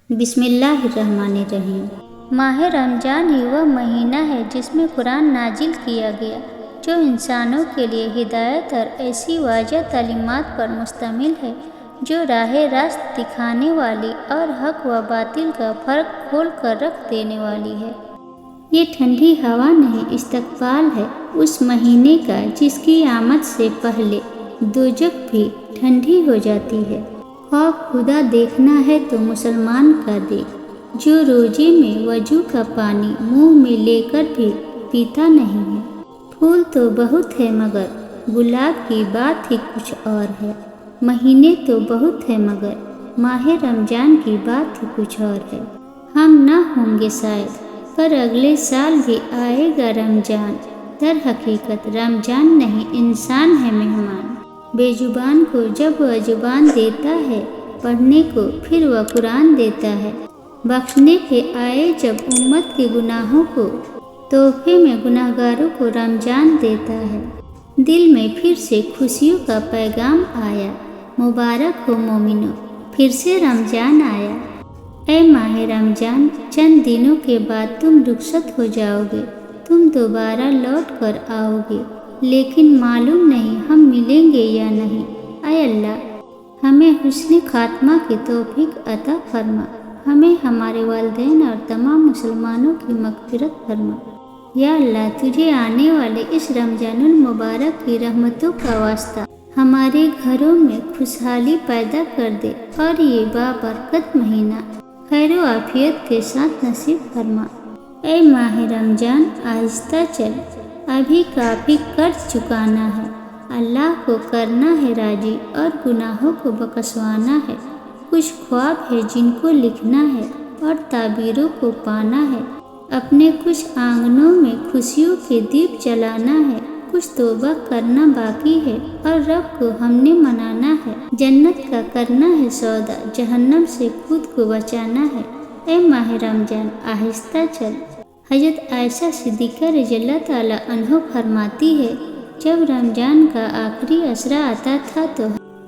بسم اللہ الرحمن الرحیم۔ ماہ رمضان ہی وہ مہینہ ہے جس میں قرآن نازل کیا گیا، جو انسانوں کے لیے ہدایت اور ایسی واضح تعلیمات پر مشتمل ہے جو راہ راست دکھانے والی اور حق و باطل کا فرق کھول کر رکھ دینے والی ہے۔ یہ ٹھنڈی ہوا نہیں، استقبال ہے اس مہینے کا جس کی آمد سے پہلے دوزخ بھی ٹھنڈی ہو جاتی ہے۔ خوف خدا دیکھنا ہے تو مسلمان کا دیکھ، جو روزے میں وضو کا پانی منہ میں لے کر بھی پیتا نہیں ہے۔ پھول تو بہت ہے مگر گلاب کی بات ہی کچھ اور ہے، مہینے تو بہت ہے مگر ماہ رمضان کی بات ہی کچھ اور ہے۔ ہم نہ ہوں گے شاید پر اگلے سال بھی آئے گا رمضان، در حقیقت رمضان نہیں انسان ہے مہمان۔ بے زبان کو جب وہ زبان دیتا ہے پڑھنے کو، پھر وہ قرآن دیتا ہے بخشنے کے آئے جب امت کے گناہوں کو، تحفے میں گناہگاروں کو رمضان دیتا ہے۔ دل میں پھر سے خوشیوں کا پیغام آیا، مبارک ہو مومنو پھر سے رمضان آیا۔ اے ماہ رمضان، چند دنوں کے بعد تم رخصت ہو جاؤ گے، تم دوبارہ لوٹ کر آؤ گے، لیکن معلوم نہیں ہم ملیں گے یا نہیں۔ اے اللہ، ہمیں حسن خاتمہ کی توفیق عطا فرما، ہمیں ہمارے والدین اور تمام مسلمانوں کی مغفرت فرما۔ یا اللہ، تجھے آنے والے اس رمضان المبارک کی رحمتوں کا واسطہ ہمارے گھروں میں خوشحالی پیدا کر دے اور یہ بابرکت مہینہ خیر و عافیت کے ساتھ نصیب فرما۔ اے ماہ رمضان، آہستہ چل، ابھی کافی قرض چکانا ہے، اللہ کو کرنا ہے راضی اور گناہوں کو بخشوانا ہے۔ کچھ خواب ہے جن کو لکھنا ہے اور تعبیروں کو پانا ہے، اپنے کچھ آنگنوں میں خوشیوں کے دیپ جلانا ہے، کچھ توبہ کرنا باقی ہے اور رب کو ہم نے منانا ہے، جنت کا کرنا ہے سودا، جہنم سے خود کو بچانا ہے۔ اے ماہ رمضان، آہستہ چل۔ حضرت عائشہ صدیقہ رضی اللہ تعالیٰ عنہ فرماتی ہے، جب رمضان کا آخری عشرہ آتا تھا تو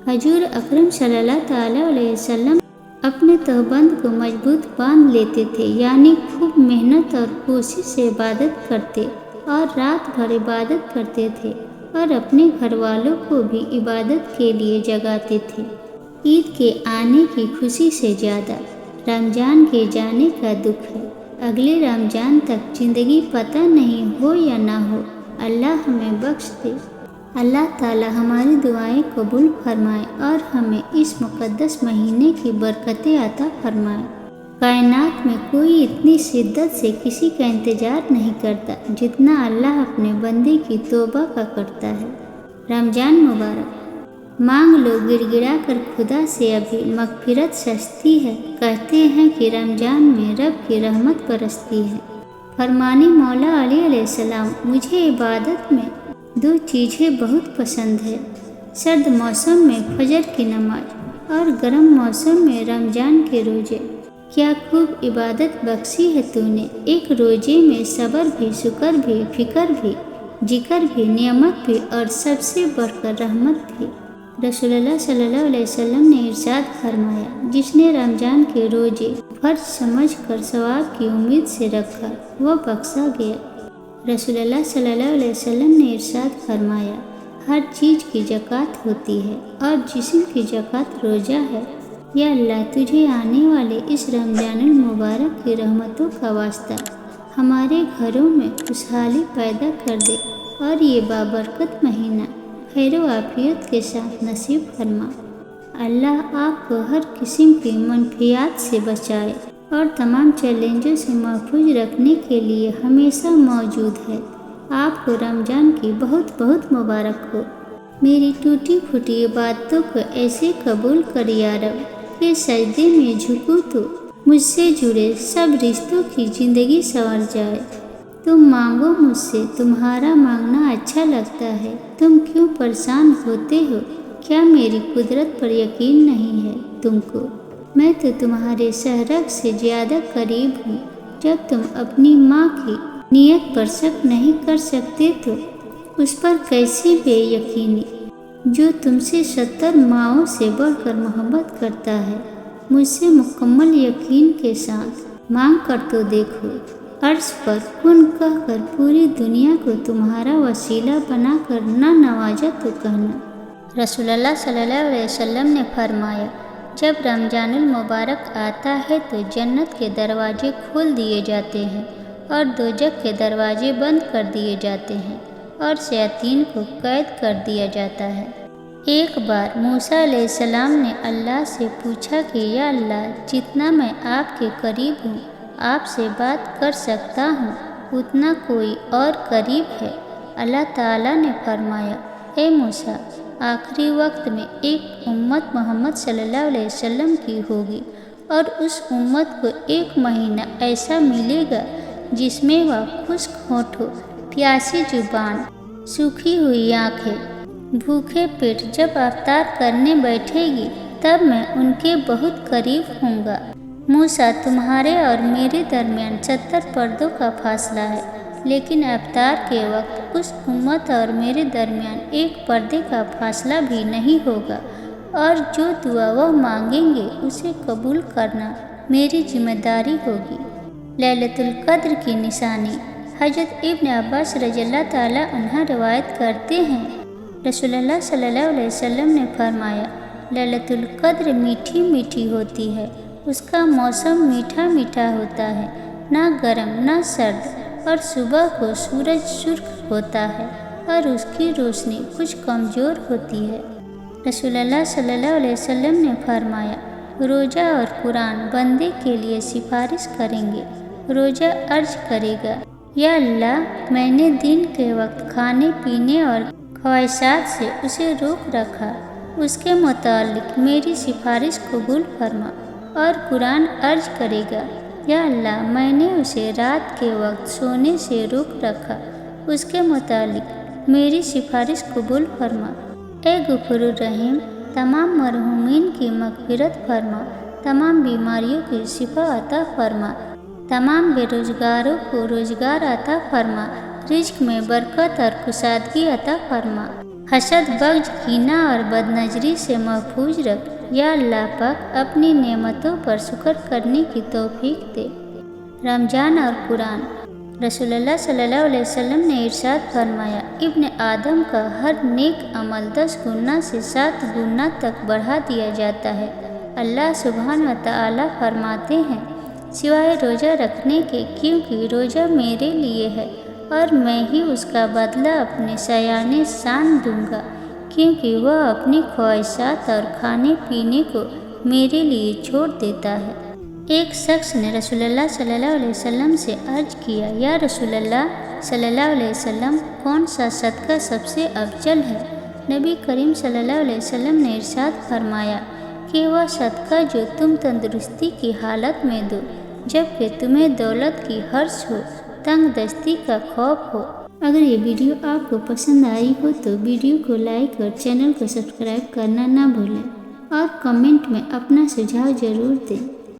حضور اکرم صلی اللہ تعالیٰ علیہ وسلم اپنے تہبند کو مضبوط باندھ لیتے تھے، یعنی خوب محنت اور کوشش سے عبادت کرتے اور رات بھر عبادت کرتے تھے اور اپنے گھر والوں کو بھی عبادت کے لیے جگاتے تھے۔ عید کے آنے کی خوشی سے زیادہ رمضان کے جانے کا دکھ ہے۔ اگلے رمضان تک زندگی پتہ نہیں ہو یا نہ ہو، اللہ ہمیں بخش دے۔ اللہ تعالی ہماری دعائیں قبول فرمائے اور ہمیں اس مقدس مہینے کی برکتیں عطا فرمائے۔ کائنات میں کوئی اتنی شدت سے کسی کا انتظار نہیں کرتا جتنا اللہ اپنے بندے کی توبہ کا کرتا ہے۔ رمضان مبارک۔ مانگ لو گڑ گڑا کر خدا سے، ابھی مغفرت سستی ہے، کہتے ہیں کہ رمضان میں رب کی رحمت برستی ہے۔ فرمانے مولا علی علیہ السلام، مجھے عبادت میں دو چیزیں بہت پسند ہے، سرد موسم میں فجر کی نماز اور گرم موسم میں رمضان کے روزے۔ کیا خوب عبادت بخشی ہے تو نے، ایک روزے میں صبر بھی، شکر بھی، فکر بھی، ذکر بھی، نعمت بھی اور سب سے بڑھ کر رحمت بھی۔ رسول اللہ صلی اللہ علیہ وسلم نے ارشاد فرمایا، جس نے رمضان کے روزے فرض سمجھ کر ثواب کی امید سے رکھا وہ بخشا گیا۔ رسول اللہ صلی اللہ علیہ وسلم نے ارشاد فرمایا، ہر چیز کی زکوٰۃ ہوتی ہے اور جسم کی زکوٰۃ روزہ ہے۔ یا اللہ، تجھے آنے والے اس رمضان المبارک کی رحمتوں کا واسطہ ہمارے گھروں میں خوشحالی پیدا کر دے اور یہ بابرکت مہینہ خیر و عافیت کے ساتھ نصیب فرما۔ اللہ آپ کو ہر قسم کی منفیات سے بچائے اور تمام چیلنجوں سے محفوظ رکھنے کے لیے ہمیشہ موجود ہے۔ آپ کو رمضان کی بہت بہت مبارک ہو۔ میری ٹوٹی پھوٹی عبادتوں کو ایسے قبول کر یا رب کہ سجدے میں جھکوں تو مجھ سے جڑے سب رشتوں کی زندگی سنور جائے۔ تم مانگو مجھ سے، تمہارا مانگنا اچھا لگتا ہے، تم کیوں پریشان ہوتے ہو؟ کیا میری قدرت پر یقین نہیں ہے تم کو؟ میں تو تمہارے شہرک سے زیادہ قریب ہوں۔ جب تم اپنی ماں کی نیت پر شک نہیں کر سکتے تو اس پر کیسی بے یقینی جو تم سے 70 ماؤں سے بڑھ کر محبت کرتا ہے۔ مجھ سے مکمل یقین کے ساتھ مانگ کر تو دیکھو، عرش پر کن کہہ کر پوری دنیا کو تمہارا وسیلہ بنا کر نہ نوازا تو کہنا۔ رسول اللہ صلی اللہ علیہ وسلم نے فرمایا، جب رمضان المبارک آتا ہے تو جنت کے دروازے کھول دیے جاتے ہیں اور دوزخ کے دروازے بند کر دیے جاتے ہیں اور شیاطین کو قید کر دیا جاتا ہے۔ ایک بار موسیٰ علیہ السلام نے اللہ سے پوچھا کہ یا اللہ، جتنا میں آپ کے قریب ہوں، آپ سے بات کر سکتا ہوں، اتنا کوئی اور قریب ہے؟ اللہ تعالیٰ نے فرمایا، اے موسیٰ، آخری وقت میں ایک امت محمد صلی اللہ علیہ وسلم کی ہوگی، اور اس امت کو ایک مہینہ ایسا ملے گا جس میں وہ خشک ہونٹوں، پیاسی زبان، سوکھی ہوئی آنکھیں، بھوکے پیٹ جب افطار کرنے بیٹھے گی تب میں ان کے بہت قریب ہوں گا۔ موسیٰ، تمہارے اور میرے درمیان 70 پردوں کا فاصلہ ہے، لیکن افطار کے وقت اس امت اور میرے درمیان ایک پردے کا فاصلہ بھی نہیں ہوگا، اور جو دعا وہ مانگیں گے اسے قبول کرنا میری ذمہ داری ہوگی۔ لیلۃ القدر کی نشانی۔ حضرت ابن عباس رضی اللہ تعالیٰ عنہ روایت کرتے ہیں، رسول اللہ صلی اللہ علیہ وسلم نے فرمایا، لیلۃ القدر میٹھی میٹھی ہوتی ہے، اس کا موسم میٹھا میٹھا ہوتا ہے، نہ گرم نہ سرد، اور صبح کو سورج سرخ ہوتا ہے اور اس کی روشنی کچھ کمزور ہوتی ہے۔ رسول اللہ صلی اللہ علیہ وسلم نے فرمایا، روزہ اور قرآن بندے کے لیے سفارش کریں گے۔ روزہ عرض کرے گا، یا اللہ، میں نے دن کے وقت کھانے پینے اور خواہشات سے اسے روک رکھا، اس کے متعلق میری سفارش قبول فرما۔ اور قرآن عرض کرے گا، یا اللہ، میں نے اسے رات کے وقت سونے سے روک رکھا، اس کے متعلق میری سفارش قبول فرما۔ اے غفور الرحیم، تمام مرحومین کی مغفرت فرما، تمام بیماریوں کی شفا عطا فرما، تمام بے روزگاروں کو روزگار عطا فرما، رزق میں برکت اور کشادگی عطا فرما، حسد، بغض، کینہ اور بدنظری سے محفوظ رکھ۔ یا اللہ پاک، اپنی نعمتوں پر شکر کرنے کی توفیق دے۔ رمضان اور قرآن۔ رسول اللہ صلی اللہ علیہ وسلم نے ارشاد فرمایا، ابن آدم کا ہر نیک عمل 10 گنا سے 7 گنا تک بڑھا دیا جاتا ہے۔ اللہ سبحانہ وتعالی فرماتے ہیں، سوائے روزہ رکھنے کے، کیونکہ روزہ میرے لیے ہے اور میں ہی اس کا بدلہ اپنے شایان شان دوں گا، کیونکہ وہ اپنی خواہشات اور کھانے پینے کو میرے لیے چھوڑ دیتا ہے۔ ایک شخص نے رسول اللہ صلی اللہ علیہ وسلم سے عرض کیا، یا رسول اللہ صلی اللہ علیہ وسلم، کون سا صدقہ سب سے افضل ہے؟ نبی کریم صلی اللہ علیہ وسلم نے ارشاد فرمایا کہ وہ صدقہ جو تم تندرستی کی حالت میں دو، جبکہ تمہیں دولت کی حرص ہو، تنگ دستی کا خوف ہو۔ اگر یہ ویڈیو آپ کو پسند آئی ہو تو ویڈیو کو لائک اور چینل کو سبسکرائب کرنا نہ بھولیں، اور کمنٹ میں اپنا سجھاؤ ضرور دیں۔